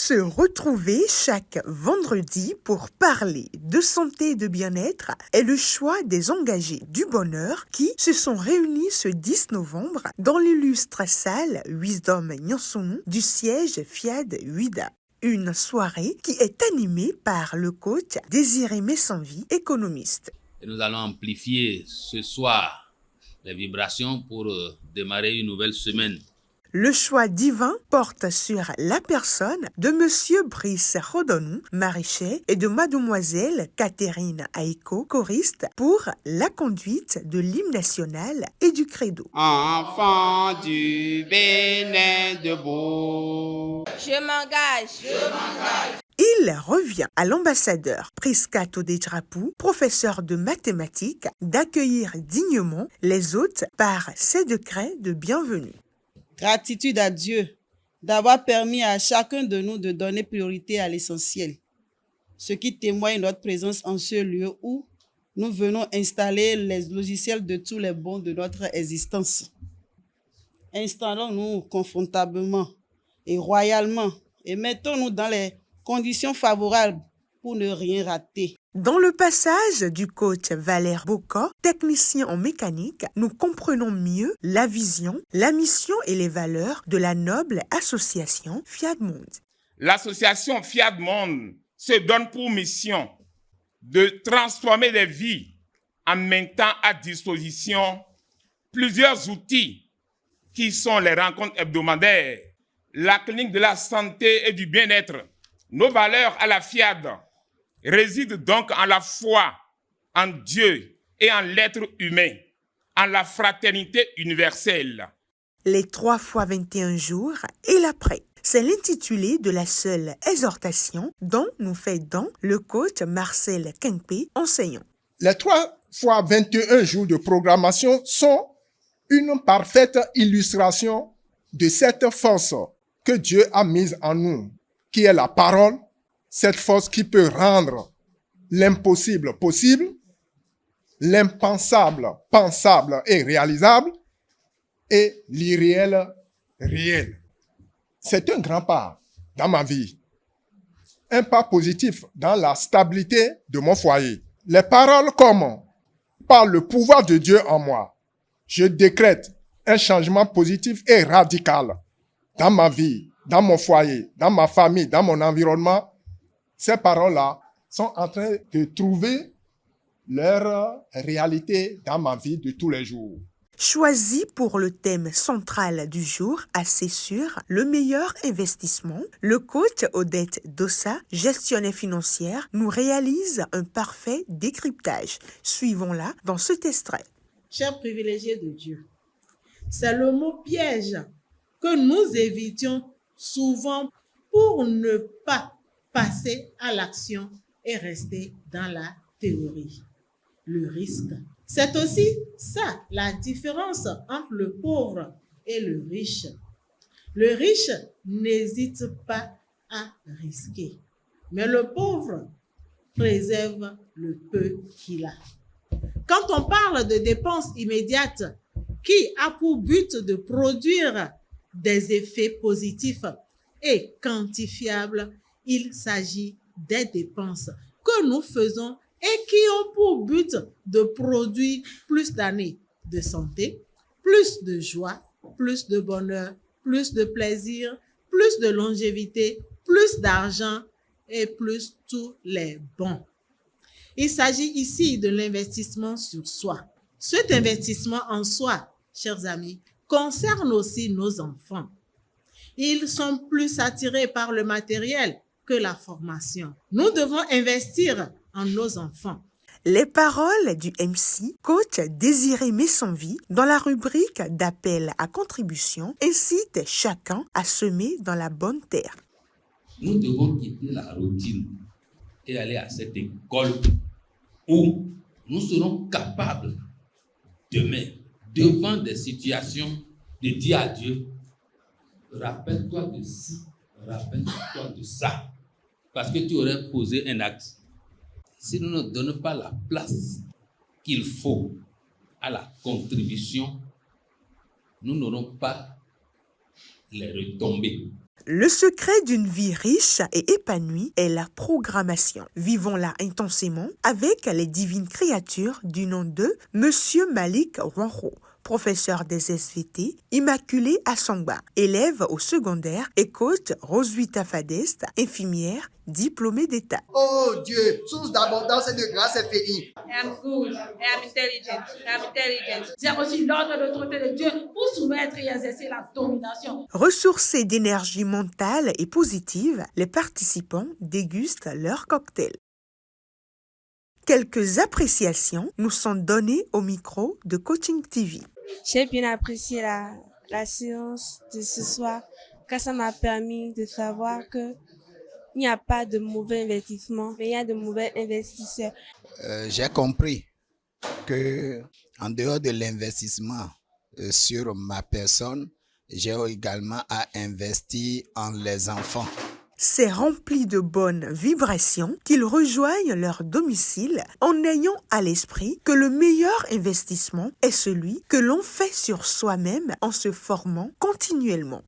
se retrouver chaque vendredi pour parler de santé et de bien-être est le choix des engagés du bonheur qui se sont réunis ce 10 novembre dans l'illustre salle Wisdom Nyansonu du siège Fiad Huida. Une soirée qui est animée par le coach Désiré Messanvi, économiste. Et nous allons amplifier ce soir les vibrations pour démarrer une nouvelle semaine. Le choix divin porte sur la personne de Monsieur Brice Rodonou, maraîcher, et de Mademoiselle Catherine Aiko, choriste, pour la conduite de l'hymne national et du credo. Enfant du Bénin debout. Je m'engage. Il revient à l'ambassadeur Priscato Dedrapou, professeur de mathématiques, d'accueillir dignement les hôtes par ses décrets de bienvenue. Gratitude à Dieu d'avoir permis à chacun de nous de donner priorité à l'essentiel, ce qui témoigne notre présence en ce lieu où nous venons installer les logiciels de tous les bons de notre existence. Installons-nous confortablement et royalement et mettons-nous dans les conditions favorables pour ne rien rater. Dans le passage du coach Valère Boca, technicien en mécanique, nous comprenons mieux la vision, la mission et les valeurs de la noble association Fiat Monde. L'association Fiat Monde se donne pour mission de transformer des vies en mettant à disposition plusieurs outils qui sont les rencontres hebdomadaires, la clinique de la santé et du bien-être. Nos valeurs à la FIAD résident donc en la foi, en Dieu et en l'être humain, en la fraternité universelle. Les 3 fois 21 jours et l'après. C'est l'intitulé de la seule exhortation dont nous fait don le coach Marcel Kengpe, enseignant. Les 3 fois 21 jours de programmation sont une parfaite illustration de cette force que Dieu a mise en nous, qui est la parole, cette force qui peut rendre l'impossible possible, l'impensable pensable et réalisable, et l'irréel réel. C'est un grand pas dans ma vie, un pas positif dans la stabilité de mon foyer. Les paroles comme « par le pouvoir de Dieu en moi », je décrète un changement positif et radical dans ma vie, dans mon foyer, dans ma famille, dans mon environnement. Ces paroles-là sont en train de trouver leur réalité dans ma vie de tous les jours. Choisi pour le thème central du jour, assez sûr, le meilleur investissement, le coach Odette Dossa, gestionnaire financière, nous réalise un parfait décryptage. Suivons-la dans cet extrait. Chers privilégiés de Dieu, c'est le mot piège que nous évitions souvent pour ne pas passer à l'action et rester dans la théorie. Le risque. C'est aussi ça, la différence entre le pauvre et le riche. Le riche n'hésite pas à risquer, mais le pauvre préserve le peu qu'il a. Quand on parle de dépenses immédiates qui a pour but de produire des effets positifs et quantifiables, il s'agit des dépenses que nous faisons et qui ont pour but de produire plus d'années de santé, plus de joie, plus de bonheur, plus de plaisir, plus de longévité, plus d'argent et plus tous les bons. Il s'agit ici de l'investissement sur soi. Cet investissement en soi, chers amis, concerne aussi nos enfants. Ils sont plus attirés par le matériel que la formation. Nous devons investir en nos enfants. Les paroles du MC, coach Désiré Messanvi, dans la rubrique d'appel à contribution, incitent chacun à semer dans la bonne terre. Nous devons quitter la routine et aller à cette école où nous serons capables demain, devant des situations, de dire à Dieu, rappelle-toi de ci, rappelle-toi de ça, parce que tu aurais posé un acte. Si nous ne donnons pas la place qu'il faut à la contribution, nous n'aurons pas les retombées. Le secret d'une vie riche et épanouie est la programmation. Vivons-la intensément avec les divines créatures du nom de Monsieur Malik Wanro, professeur des SVT, Immaculée Assangba, élève au secondaire, et coach Roswitha Fadest, infirmière, diplômée d'État. Oh Dieu, source d'abondance et de grâce infinie. I am good. I am intelligent. I am intelligent. J'ai reçu l'ordre de l'autorité de Dieu pour soumettre et exercer la domination. Ressourcés d'énergie mentale et positive, les participants dégustent leur cocktail. Quelques appréciations nous sont données au micro de Coaching TV. J'ai bien apprécié la séance de ce soir, car ça m'a permis de savoir que il n'y a pas de mauvais investissement, mais il y a de mauvais investisseurs. J'ai compris que en dehors de l'investissement sur ma personne, j'ai également à investir en les enfants. C'est rempli de bonnes vibrations qu'ils rejoignent leur domicile en ayant à l'esprit que le meilleur investissement est celui que l'on fait sur soi-même en se formant continuellement.